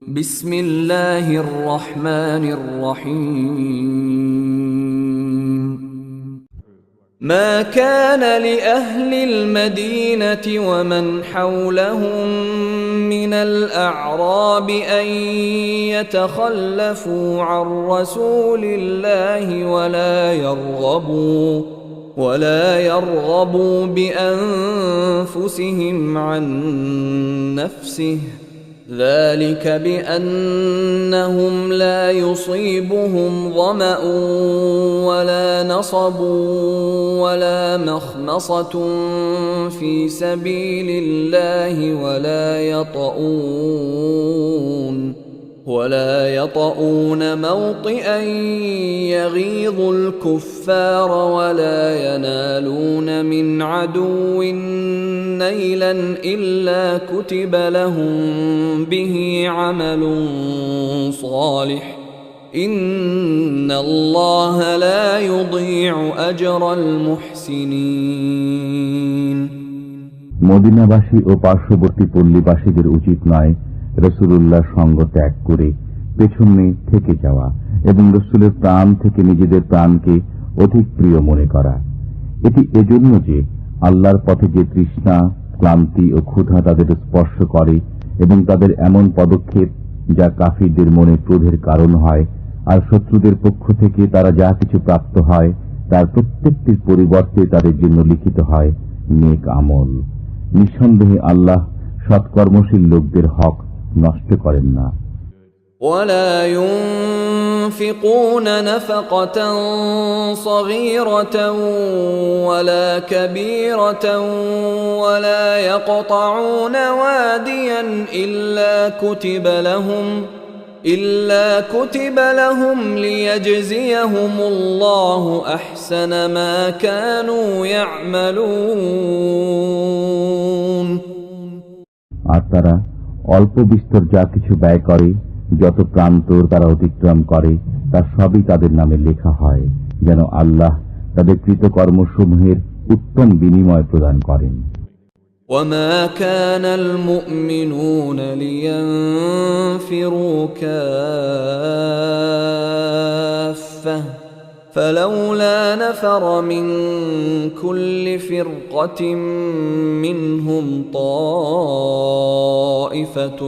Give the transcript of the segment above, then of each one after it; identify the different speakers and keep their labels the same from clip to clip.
Speaker 1: بسم الله الرحمن الرحيم ما كان لأهل المدينة ومن حولهم من الأعراب أن يتخلفوا عن رسول الله ولا يرغبوا بأنفسهم عن نفسه ذلك بأنهم لا يصيبهم ظمأ ولا نصب ولا مخمصة في سبيل الله ولا يطؤون موطئا يغيظ الكفار ولا ينالون من عدو نيلا إلا كتب لهم به عمل صالح إن الله لا يضيع أجر المحسنين
Speaker 2: মদিনাবাসী ও পার্শ্ববর্তী পল্লীবাসীদের উচিত নয় রাসূলুল্লাহর সঙ্গ ত্যাগ করে পেছনে থেকে যাওয়া এবং রাসূলের প্রাণ থেকে নিজেদের প্রাণকে অধিক প্রিয় মনে করা। এটি এজন্য যে আল্লাহর পথে যে তৃষ্ণা, ক্লান্তি ও ক্ষুধা তাদের স্পর্শ করে এবং তাদের এমন পদক্ষেপ যা কাফিরদের মনে ক্রোধের কারণ হয়, আর শত্রুদের পক্ষ থেকে তারা যা কিছু প্রাপ্ত হয় তার প্রত্যেকটির পরিবর্তে তাদের জন্য লিখিত হয় নেক আমল। নিঃসন্দেহে আল্লাহ সৎকর্মশীল লোকদের হক নষ্ট করেন না।
Speaker 1: ولا ينفقون نفقة صغيرة ولا كبيرة ولا يقطعون واديا إلا كتب لهم ليجزيهم الله أحسن ما كانوا يعملون।
Speaker 2: আর তারা অল্প বিস্তর যা কিছু ব্যয় করে, যত প্রান্তর তারা অতিক্রম করে, তার সবই তাদের নামে লেখা হয়, যেন আল্লাহ তাদের কৃতকর্মসমূহের উত্তম বিনিময় প্রদান করেন।
Speaker 1: وما كان المؤمنون لينفروا كافة فلولا نفر من كل فرقة منهم طائفة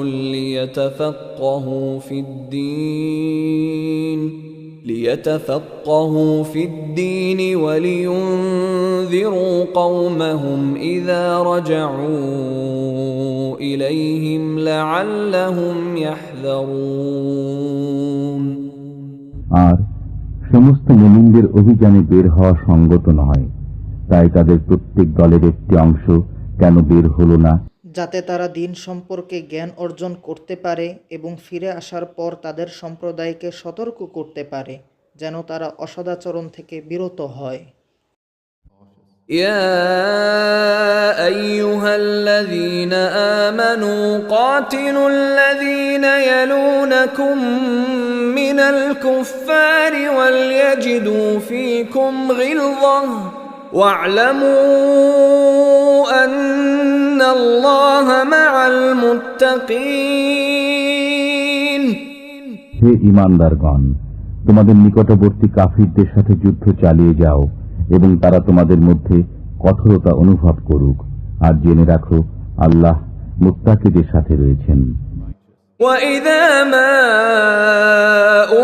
Speaker 1: ليتفقهوا في الدين ولينذروا قومهم إذا رجعوا إليهم لعلهم يحذرون।
Speaker 2: আর সমস্ত মুমিনদের অভিযানে বের হওয়া সঙ্গত নয়, তাই তাদের প্রত্যেক দলের একটি অংশ কেন বের হলো না,
Speaker 3: যাতে তারা দিন সম্পর্কে জ্ঞান অর্জন করতে পারে এবং ফিরে আসার পর তাদের সম্প্রদায়কে সতর্ক করতে পারে যেন তারা অসদাচরণ থেকে বিরত হয়।
Speaker 1: يا أيها الذين آمنوا قاتلوا الذين يلونكم من الكفار وليجدوا فيكم غلظة واعلموا أن الله مع المتقين।
Speaker 2: হে ঈমানদারগণ, তোমাদের নিকটবর্তী কাফিরদের সাথে যুদ্ধ চালিয়ে যাও এবং তারা তোমাদের মধ্যে কঠোরতা অনুভব করুক, আর জেনে রাখো আল্লাহ মুত্তাকিদের সাথে রয়েছেন।
Speaker 1: وَإِذَا مَا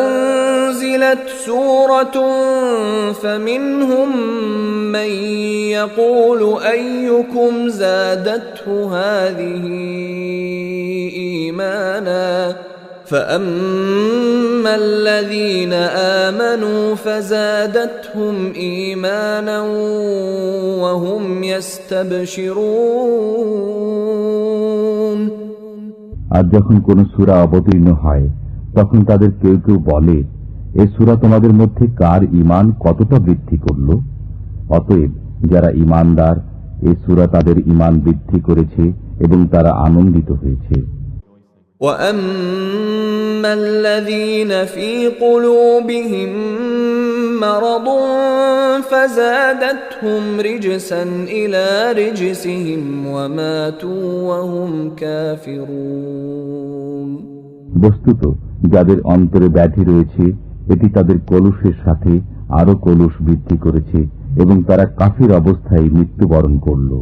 Speaker 1: أُنْزِلَتْ سُورَةٌ فَمِنْهُمْ مَنْ يَقُولُ أَيُّكُمْ زَادَتْهُ هَذِهِ إِيمَانًا فَأَمَّا الَّذِينَ آمَنُوا فَزَادَتْهُمْ إِيمَانًا وَهُمْ يَسْتَبْشِرُونَ।
Speaker 2: আর যখন কোন সূরা অবতীর্ণ হয় তখন তাদের কেউ কেউ বলে, এ সূরা তোমাদের মধ্যে কার ঈমান কতটা বৃদ্ধি করল। অতএব যারা ঈমানদার, এ সূরা তাদের ঈমান বৃদ্ধি করেছে এবং তারা আনন্দিত হয়েছে।
Speaker 1: وَأَمَّا الَّذِينَ فِي قُلُوبِهِم مَّرَضٌ فَزَادَتْهُمْ رِجْسًا إِلَى رِجْسِهِمْ وَمَاتُوا وَهُمْ كَافِرُونَ।
Speaker 2: বস্তুত যাদের অন্তরে ব্যাধি রয়েছে এটি তাদের কলুষের সাথে আরো কলুষ বৃদ্ধি করেছে এবং তারা কাফির অবস্থায় মৃত্যুবরণ করল।